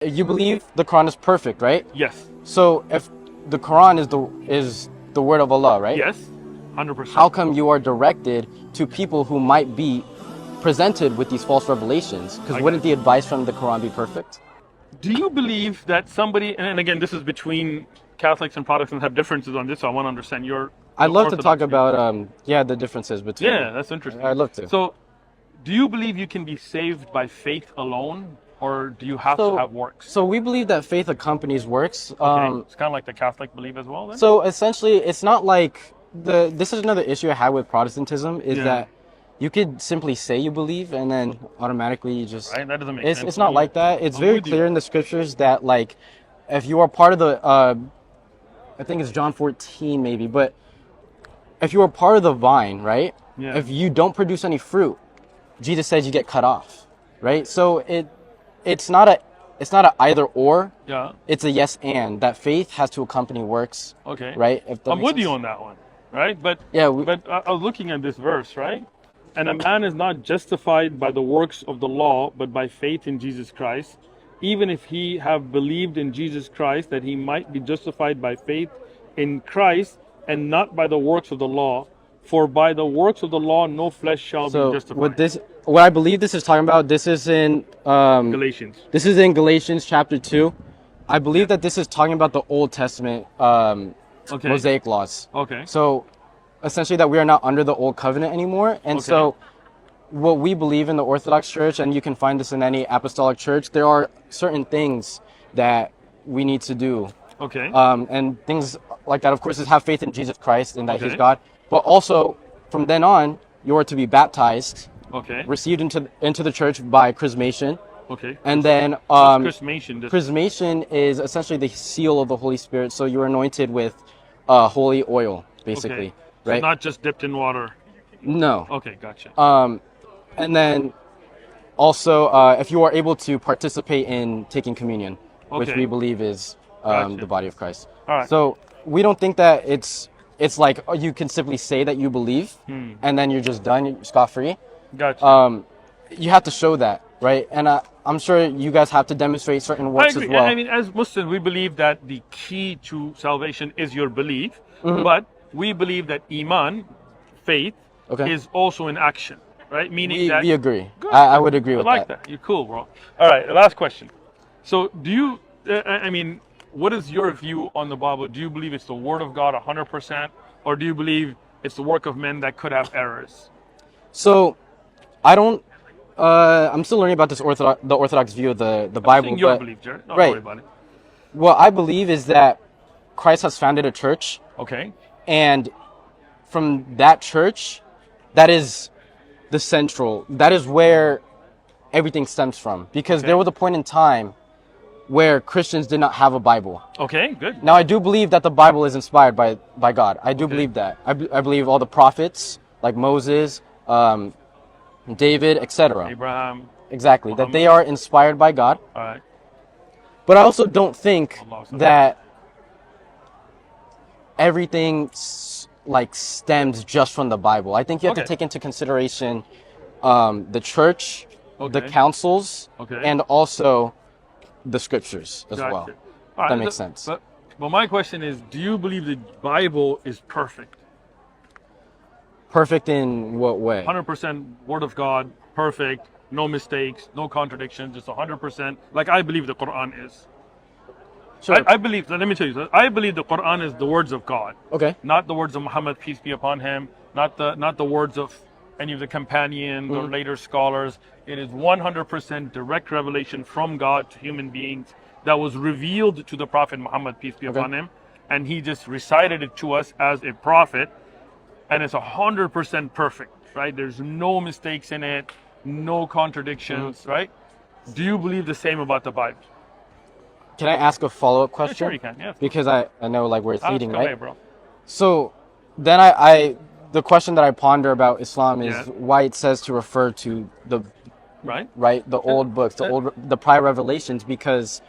You believe the Quran is perfect, right? Yes. So if the Quran is the word of Allah, right? Yes. How 100%. come you are directed to people who might be presented with these false revelations? Because I wouldn't got the you. advice from the Quran be perfect? Do you believe that somebody, and again, this is between Catholics and Protestants have differences on this, so I want to understand I'd your love to talk Orthodox view. about yeah, the differences between. Yeah, that's interesting. I'd love to. So, do you believe you can be saved by faith alone, or do you have to So have works? so we believe that faith accompanies works. Okay, it's kind of like the Catholic belief as well, then. So essentially, it's not like this is another issue I have with Protestantism is Yeah. that you could simply say you believe and then automatically you just Right. That doesn't make it's sense it's to not me. like that. It's I'm very with you. clear in the scriptures that like if you are part of the I think it's John 14 maybe, but if you are part of the vine, right? Yeah. If you don't produce any fruit, Jesus says you get cut off, right? So it's not a either or. Yeah. It's a yes and that faith has to accompany works, Okay. right? If that I'm makes with you sense. on that one, right? But Yeah, I was looking at this verse, right? And a man is not justified by the works of the law, but by faith in Jesus Christ. Even if he have believed in Jesus Christ, that he might be justified by faith in Christ and not by the works of the law. For by the works of the law, no flesh shall be so justified. what I believe this is talking about, Galatians. this is in Galatians chapter 2. I Yeah. believe that this is talking about the Old Testament Okay. Mosaic laws. Okay. So essentially that we are not under the old covenant anymore. And Okay. so what we believe in the Orthodox Church, and you can find this in any apostolic church, there are certain things that we need to do. Okay. And things like that, of course, is have faith in Jesus Christ and that He's Okay. God. But also, from then on, you are to be baptized, Okay. received into the church by chrismation. Okay. And then What's chrismation? chrismation is essentially the seal of the Holy Spirit. So you're anointed with holy oil, basically, Okay. So right? not just dipped in water. No. Okay, gotcha. And then also, if you are able to participate in taking communion, which Okay. we believe is Gotcha. the body of Christ. All right. So we don't think that it's like you can simply say that you believe and then you're just done, you're scot-free. Gotcha. You have to show that, right? And I'm sure you guys have to demonstrate certain I works as agree. well. I mean, as Muslims, we believe that the key to salvation is your belief, Mm-hmm. but we believe that iman, faith, Okay. is also in action, right? Meaning that We agree. Good. I would agree I with like that. that. You're cool, bro. All right, last question. So, do you? I mean, what is your view on the Bible? Do you believe it's the Word of God 100%, or do you believe it's the work of men that could have errors? So I don't. I'm still learning about the Orthodox view of the I'm Bible. saying your But belief, Jared. Don't right, worry about it. what I believe is that Christ has founded a church, Okay. and from that church, that is the central. That is where everything stems from. Because Okay. there was a point in time where Christians did not have a Bible. Okay. Good. Now I do believe that the Bible is inspired by God. I do Okay. believe that. I believe all the prophets like Moses, David, etc. Abraham. Exactly, that they Muhammad. are inspired by God. All right. But I also don't think Allah. that everything like stems just from the Bible. I think you have to Okay. take into consideration the church, the Okay. councils, Okay. and also the scriptures as Gotcha. well. All right, That makes sense. But my question is, do you believe the Bible is perfect? Perfect in what way? 100% Word of God, perfect, no mistakes, no contradictions, just 100%. Like I believe the Quran is. Sure. I believe, let me tell you, I believe the Quran is the words of God, Okay. not the words of Muhammad, peace be upon him, not the words of any of the companions or later scholars. It is 100% direct revelation from God to human beings that was revealed to the Prophet Muhammad, peace be upon him, and he just recited it to us as a prophet, and it's 100% perfect, right? There's no mistakes in it, no contradictions, right? Do you believe the same about the Bible? Can I ask a follow-up Yeah, question? sure you can, yeah. Because I know like where it's leading, Ask away, right? bro. So then I the question that I ponder about Islam is Yeah. why it says to refer to Right? the old books, the prior revelations, because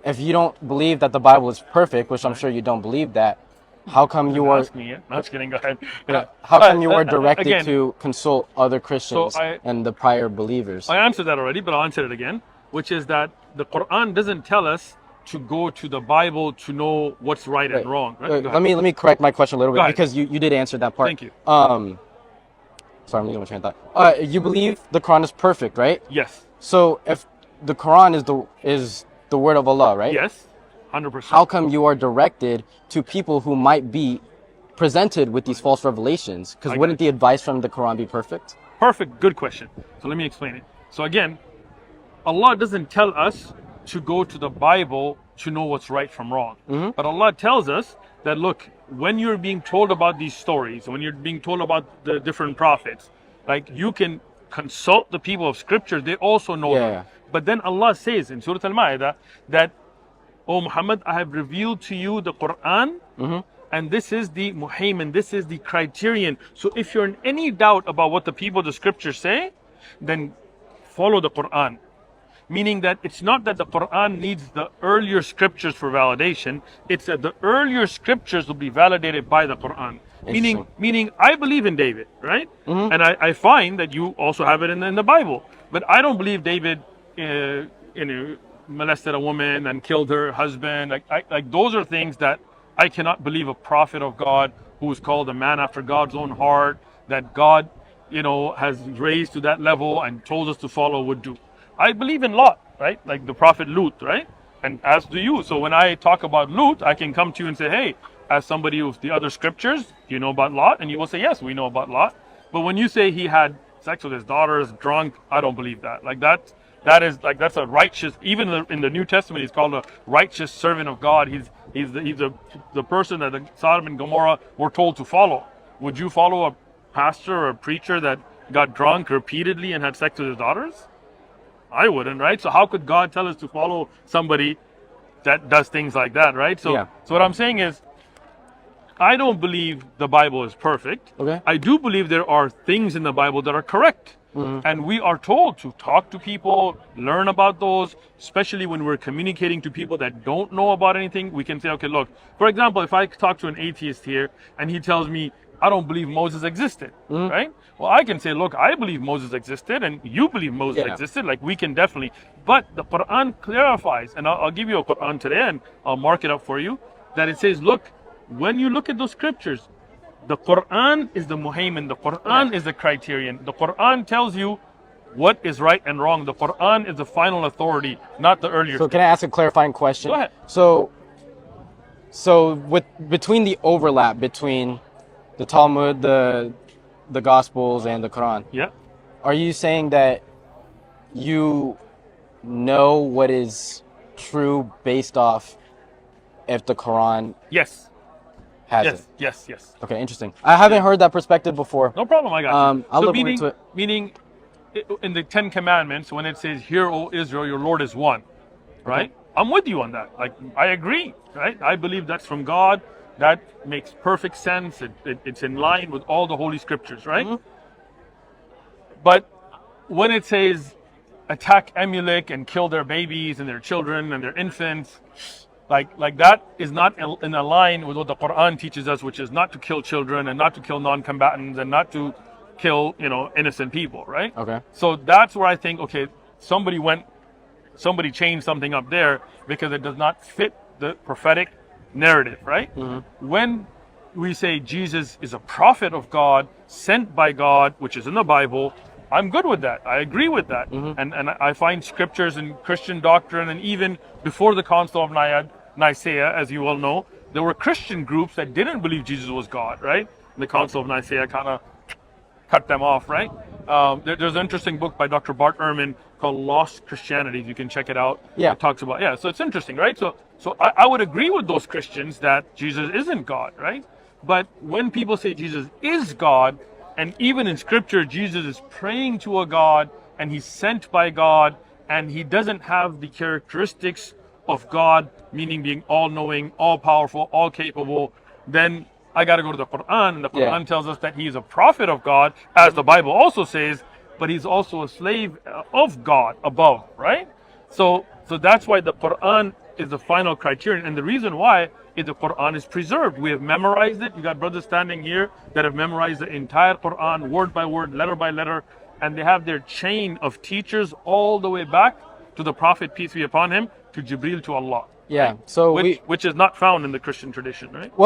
if you don't believe that the Bible is perfect, which I'm sure you don't believe that, how come you are Ask me, yeah. No, just kidding, go ahead. Yeah. how come you are directed Again, to consult other Christians I- and the prior believers? I answered that already, but I'll answer it again, which is that the Quran doesn't tell us to go to the Bible to know what's right and wrong. Right? Let me correct my question a little bit because you did answer that part. Thank you. Sorry, I'm losing my train of thought. You believe the Quran is perfect, right? Yes. So if the Quran is the word of Allah, right? Yes, 100%. How come you are directed to people who might be presented with these false revelations? Because wouldn't the advice from the Quran be perfect? Perfect. Good question. So let me explain it. So again, Allah doesn't tell us to go to the Bible to know what's right from wrong. But Allah tells us that, look, when you're being told about these stories, when you're being told about the different prophets, like, you can consult the people of scripture, they also know them. But then Allah says in Surah Al-Ma'idah that, "O Muhammad, I have revealed to you the Quran, and this is the muhaymin, this is the criterion. So if you're in any doubt about what the people of the scriptures say, then follow the Quran." Meaning that it's not that the Quran needs the earlier scriptures for validation, it's that the earlier scriptures will be validated by the Quran. Meaning I believe in David, right? And I find that you also have it in the Bible. But I don't believe David molested a woman and killed her husband. Like those are things that I cannot believe a prophet of God who is called a man after God's own heart, that God, has raised to that level and told us to follow, would do. I believe in Lot, right? Like the prophet Lut, right? And as do you. So when I talk about Lut, I can come to you and say, hey, as somebody with the other scriptures, do you know about Lot? And you will say, yes, we know about Lot. But when you say he had sex with his daughters, drunk, I don't believe that. Like that's a righteous, even in the New Testament, he's called a righteous servant of God. He's the person that the Sodom and Gomorrah were told to follow. Would you follow a pastor or a preacher that got drunk repeatedly and had sex with his daughters? I wouldn't, right? So how could God tell us to follow somebody that does things like that, right? So what I'm saying is, I don't believe the Bible is perfect. Okay. I do believe there are things in the Bible that are correct. And we are told to talk to people, learn about those, especially when we're communicating to people that don't know about anything. We can say, okay, look, for example, if I talk to an atheist here and he tells me, I don't believe Moses existed, right? Well, I can say, look, I believe Moses existed and you believe Moses existed. Like, we can definitely, but the Quran clarifies, and I'll give you a Quran today and I'll mark it up for you, that it says, look, when you look at those scriptures, the Quran is the muhaymin, the Quran is the criterion. The Quran tells you what is right and wrong. The Quran is the final authority, not the earlier. So can I ask a clarifying question? Go ahead. So between the overlap between the Talmud, the Gospels, and the Quran, are you saying that you know what is true based off if the Quran has it? Yes. Okay, interesting. I haven't heard that perspective before. No problem, I got you. I'll look into it. Meaning, in the 10 Commandments, when it says, "Hear, O Israel, your Lord is one," right? Okay. I'm with you on that. Like, I agree, right? I believe that's from God. That makes perfect sense. It's in line with all the Holy Scriptures, right? But when it says, attack Amalek and kill their babies and their children and their infants, like that is not in a line with what the Quran teaches us, which is not to kill children and not to kill non-combatants and not to kill, innocent people, right? Okay. So that's where I think, okay, somebody changed something up there because it does not fit the prophetic narrative, right? When we say Jesus is a prophet of God, sent by God, which is in the Bible, I'm good with that. I agree with that. And I find scriptures in Christian doctrine, and even before the Council of Nicaea, as you all know, there were Christian groups that didn't believe Jesus was God, right? The Council of Nicaea kind of cut them off, right? There's an interesting book by Dr. Bart Ehrman called Lost Christianity. You can check it out. It talks about, so it's interesting, right? So I would agree with those Christians that Jesus isn't God, right? But when people say Jesus is God, and even in scripture, Jesus is praying to a God and he's sent by God and he doesn't have the characteristics of God, meaning being all-knowing, all-powerful, all-capable, then I got to go to the Quran. And the Quran tells us that he is a prophet of God, as the Bible also says, but he's also a slave of God above, right? So that's why the Quran is the final criterion. And the reason why is the Quran is preserved. We have memorized it. You got brothers standing here that have memorized the entire Quran, word by word, letter by letter, and they have their chain of teachers all the way back to the Prophet, peace be upon him, to Jibril, to Allah. Yeah. Right? So which is not found in the Christian tradition, right? well,